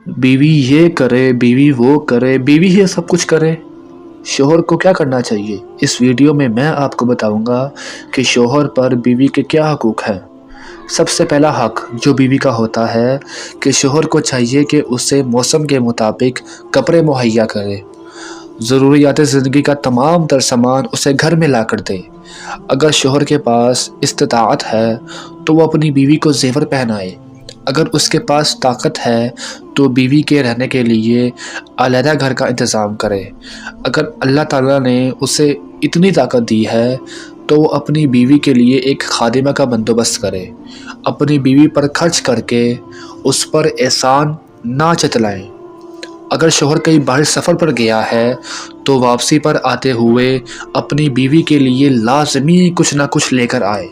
بیوی یہ کرے، بیوی وہ کرے، بیوی یہ سب کچھ کرے، شوہر کو کیا کرنا چاہیے؟ اس ویڈیو میں آپ کو بتاؤں گا کہ شوہر پر بیوی کے کیا حقوق ہیں۔ سب سے پہلا حق جو بیوی کا ہوتا ہے کہ شوہر کو چاہیے کہ اسے موسم کے مطابق کپڑے مہیا کرے، ضروریات زندگی کا تمام تر سامان اسے گھر میں لا کر دے۔ اگر شوہر کے پاس استطاعت ہے تو وہ اپنی بیوی کو زیور پہنائے۔ اگر اس کے پاس طاقت ہے تو بیوی کے رہنے کے لیے علیحدہ گھر کا انتظام کرے۔ اگر اللہ تعالیٰ نے اسے اتنی طاقت دی ہے تو وہ اپنی بیوی کے لیے ایک خادمہ کا بندوبست کرے۔ اپنی بیوی پر خرچ کر کے اس پر احسان نہ جتلائیں۔ اگر شوہر کئی باہر سفر پر گیا ہے تو واپسی پر آتے ہوئے اپنی بیوی کے لیے لازمی کچھ نہ کچھ لے کر آئے۔